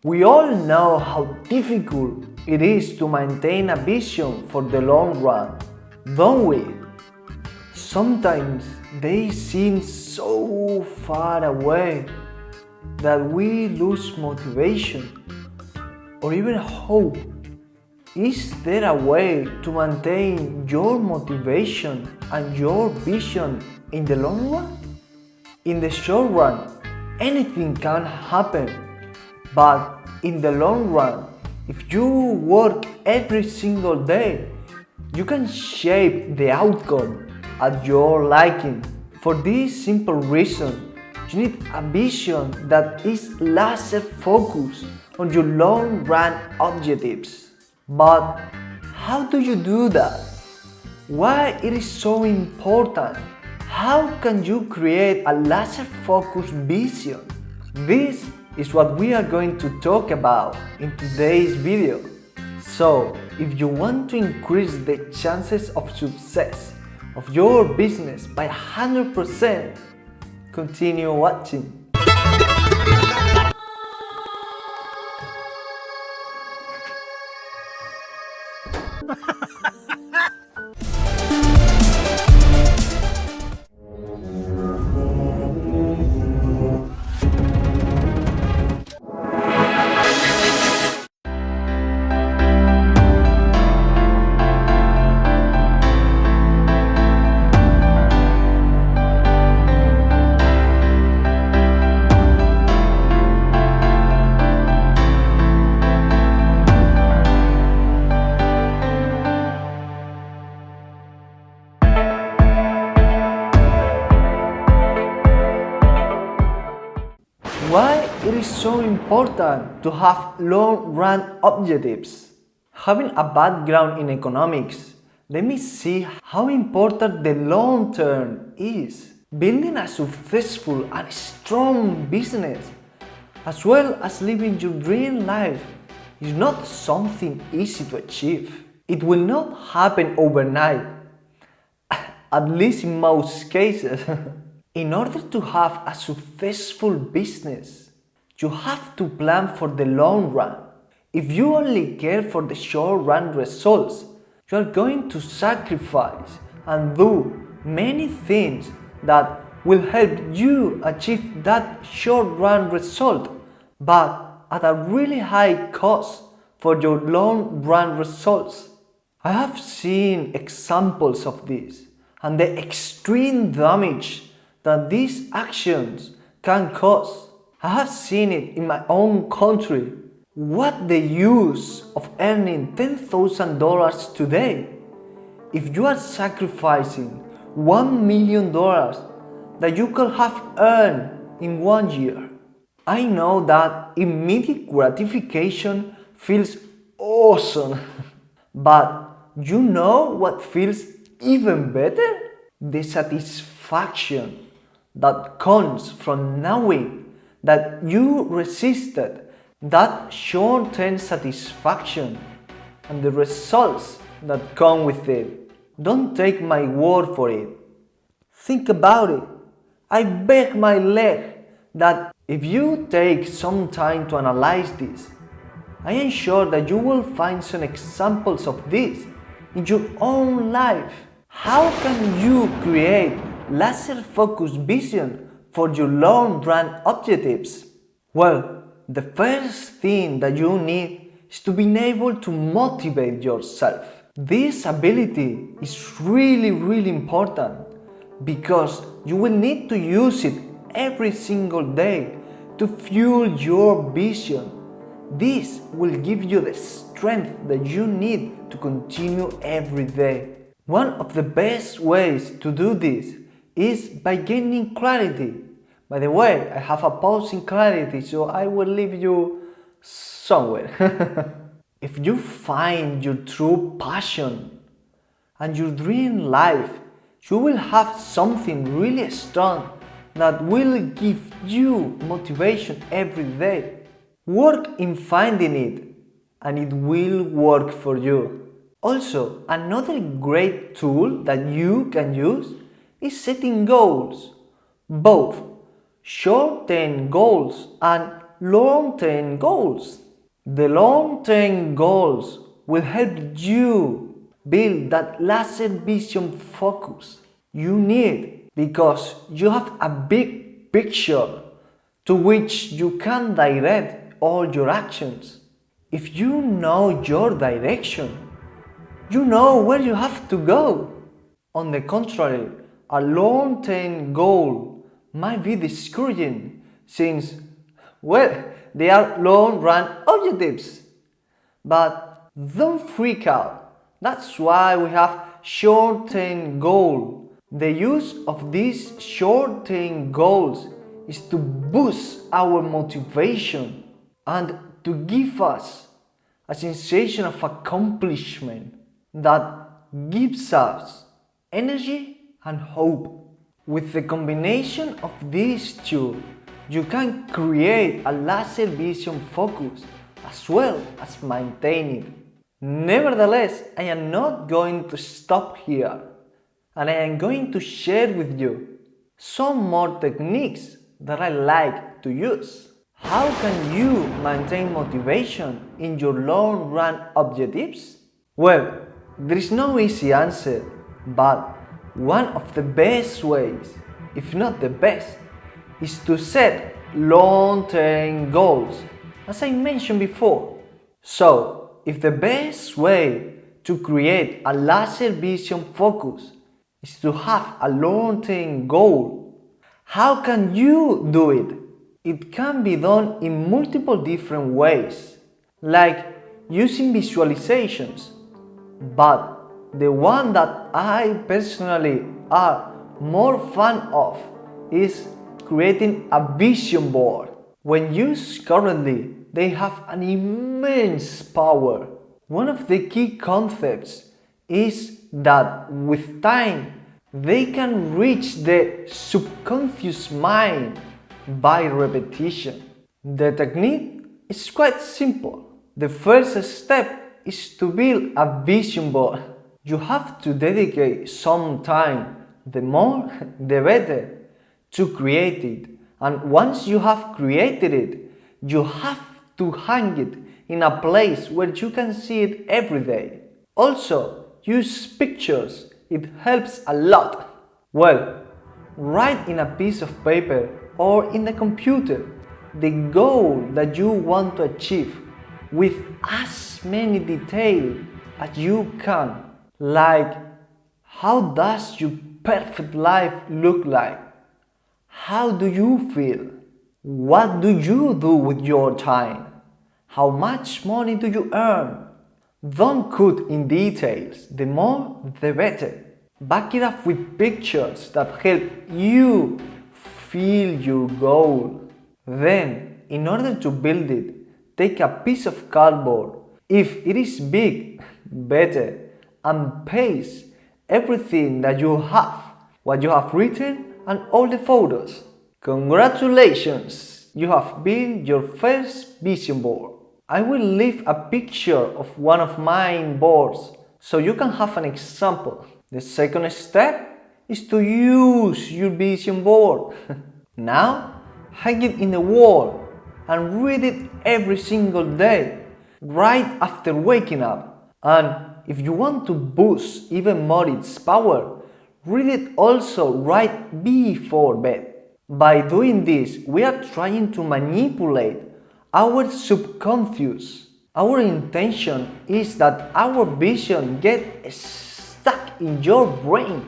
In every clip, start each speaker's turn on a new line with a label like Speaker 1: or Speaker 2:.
Speaker 1: We all know how difficult it is to maintain a vision for the long run, don't we? Sometimes they seem so far away that we lose motivation or even hope. Is there a way to maintain your motivation and your vision in the long run? In the short run, anything can happen, but in the long run, if you work every single day, you can shape the outcome at your liking. For this simple reason, you need a vision that is laser focused on your long run objectives. But how do you do that? Why it is so important? How can you create a laser focused vision? This is what we are going to talk about in today's video. So, if you want to increase the chances of success of your business by 100%, continue watching. Why it is so important to have long-run objectives? Having a background in economics, let me see how important the long term is. Building a successful and strong business, as well as living your dream life, is not something easy to achieve. It will not happen overnight, at least in most cases. In order to have a successful business, you have to plan for the long run. If you only care for the short run results, you are going to sacrifice and do many things that will help you achieve that short run result, but at a really high cost for your long run results. I have seen examples of this and the extreme damage that these actions can cause. I have seen it in my own country. What the use of earning $10,000 today if you are sacrificing $1 million that you could have earned in 1 year? I know that immediate gratification feels awesome, but you know what feels even better? The satisfaction that comes from knowing that you resisted that short-term satisfaction and the results that come with it. Don't take my word for it. Think about it. I bet my leg that if you take some time to analyze this, I am sure that you will find some examples of this in your own life. How can you create laser-focused vision for your long-run objectives? Well, the first thing that you need is to be able to motivate yourself. This ability is really important because you will need to use it every single day to fuel your vision. This will give you the strength that you need to continue every day. One of the best ways to do this is by gaining clarity. By the way, I have a pause in clarity, so I will leave you somewhere. If you find your true passion and your dream life, you will have something really strong that will give you motivation every day. Work in finding it, and it will work for you. Also, another great tool that you can use is setting goals, both short-term goals and long-term goals. The long-term goals will help you build that laser vision focus you need because you have a big picture to which you can direct all your actions. If you know your direction, you know where you have to go. On the contrary, a long-term goal might be discouraging since, well, they are long-run objectives. But don't freak out. That's why we have short-term goals. The use of these short-term goals is to boost our motivation and to give us a sensation of accomplishment that gives us energy and hope. With the combination of these two, you can create a laser vision focus as well as maintain it. Nevertheless, I am not going to stop here, and I am going to share with you some more techniques that I like to use. How can you maintain motivation in your long-run objectives? Well, there is no easy answer, but one of the best ways, if not the best, is to set long-term goals, as I mentioned before. So, if the best way to create a laser vision focus is to have a long-term goal, how can you do it? It can be done in multiple different ways, like using visualizations, but the one that I personally are more fan of is creating a vision board. When used correctly, they have an immense power. One of the key concepts is that with time, they can reach the subconscious mind by repetition. The technique is quite simple. The first step is to build a vision board. You have to dedicate some time, the more the better, to create it. And once you have created it, you have to hang it in a place where you can see it every day. Also, use pictures. It helps a lot. Well, write in a piece of paper or in the computer the goal that you want to achieve with as many details as you can. Like, how does your perfect life look like? How do you feel? What do you do with your time? How much money do you earn? Don't cut in details, the more the better. Back it up with pictures that help you feel your goal. Then, in order to build it, take a piece of cardboard. If it is big, better, and paste everything that you have, what you have written, and all the photos. Congratulations! You have built your first vision board. I will leave a picture of one of mine boards so you can have an example. The second step is to use your vision board. Now, hang it in the wall and read it every single day, right after waking up. And if you want to boost even more its power, read it also right before bed. By doing this, we are trying to manipulate our subconscious. Our intention is that our vision gets stuck in your brain.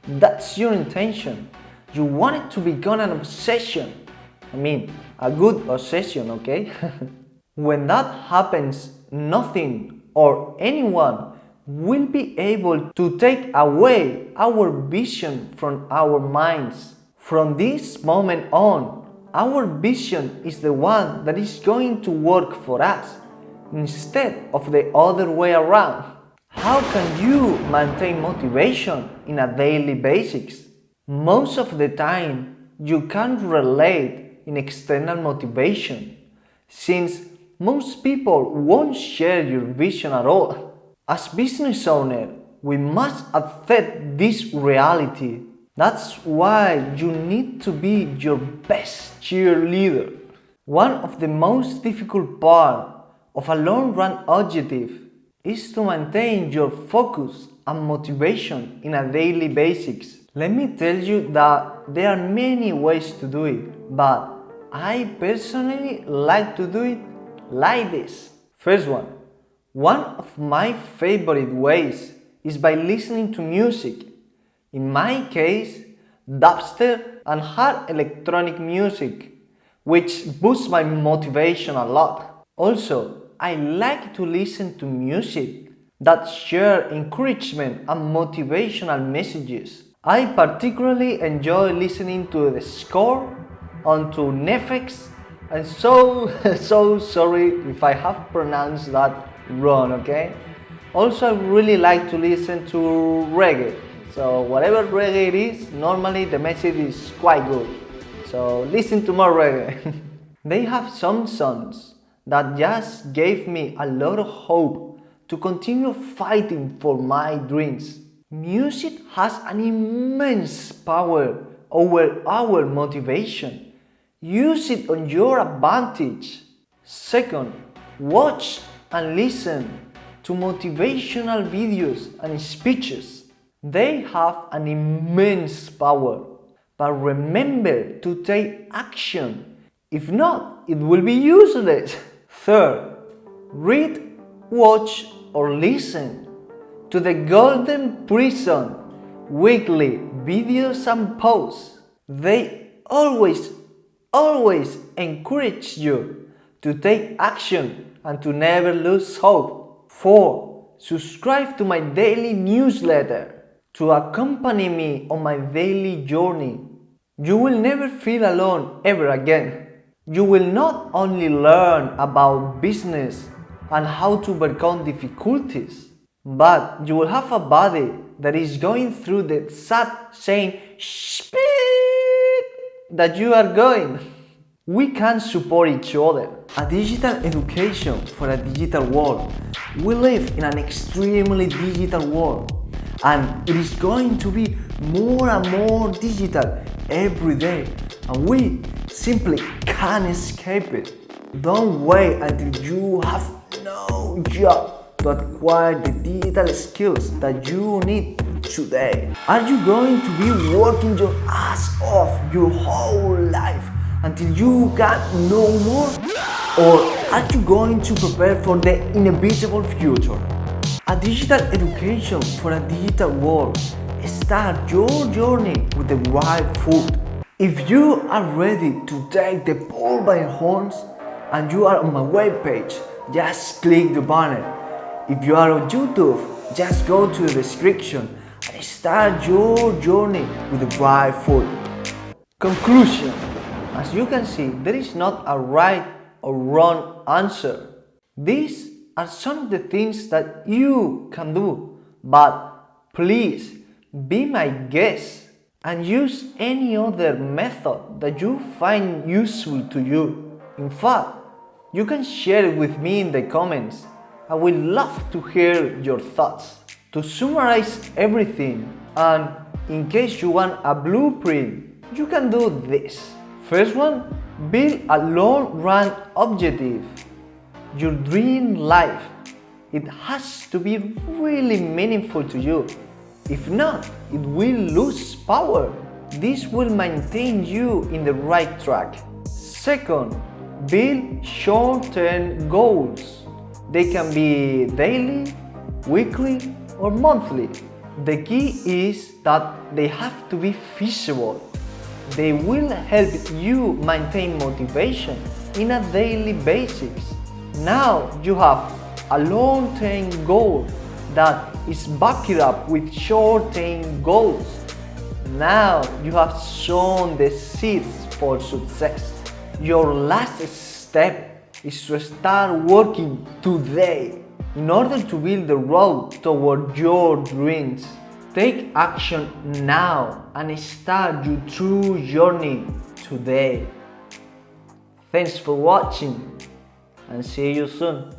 Speaker 1: That's your intention. You want it to become an obsession. I mean, a good obsession, okay? When that happens, nothing or anyone will be able to take away our vision from our minds. From this moment on, our vision is the one that is going to work for us, instead of the other way around. How can you maintain motivation in a daily basis? Most of the time, you can't relate in external motivation, since most people won't share your vision at all. As business owner, we must accept this reality. That's why you need to be your best cheerleader. One of the most difficult parts of a long-run objective is to maintain your focus and motivation in a daily basis. Let me tell you that there are many ways to do it, but I personally like to do it like this. First one of my favorite ways is by listening to music. In my case, dubstep and hard electronic music, which boosts my motivation a lot. Also, I like to listen to music that share encouragement and motivational messages. I particularly enjoy listening to The Score onto Netflix, and so sorry if I have pronounced that wrong, okay? Also, I really like to listen to reggae. So whatever reggae it is, normally the message is quite good. So listen to more reggae. They have some songs that just gave me a lot of hope to continue fighting for my dreams. Music has an immense power over our motivation. Use it on your advantage. Second, watch and listen to motivational videos and speeches. They have an immense power, but remember to take action. If not, it will be useless. Third, read, watch, or listen to the Golden Prison weekly videos and posts. They always encourage you to take action and to never lose hope. 4. Subscribe to my daily newsletter to accompany me on my daily journey. You will never feel alone ever again. You will not only learn about business and how to overcome difficulties, but you will have a body that is going through the exact same speed that you are going. We can support each other. A digital education for a digital world. We live in an extremely digital world, and it is going to be more and more digital every day, and we simply can't escape it. Don't wait until you have no job to acquire the digital skills that you need today. Are you going to be working your ass off your whole life until you can no more? Or are you going to prepare for the inevitable future? A digital education for a digital world. Start your journey with the right foot. If you are ready to take the bull by the horns and you are on my webpage, just click the banner. If you are on YouTube, just go to the description and start your journey with the right foot. Conclusion. As you can see, there is not a right or wrong answer. These are some of the things that you can do, but please be my guest and use any other method that you find useful to you. In fact, you can share it with me in the comments. I would love to hear your thoughts. To summarize everything, and in case you want a blueprint, you can do this. First one, build a long-run objective. Your dream life. It has to be really meaningful to you. If not, it will lose power. This will maintain you in the right track. Second, build short-term goals. They can be daily, weekly, or monthly. The key is that they have to be feasible. They will help you maintain motivation in a daily basis. Now you have a long-term goal that is backed up with short-term goals. Now you have sown the seeds for success. Your last step is to start working today in order to build the road toward your dreams. Take action now and start your true journey today. Thanks for watching and see you soon.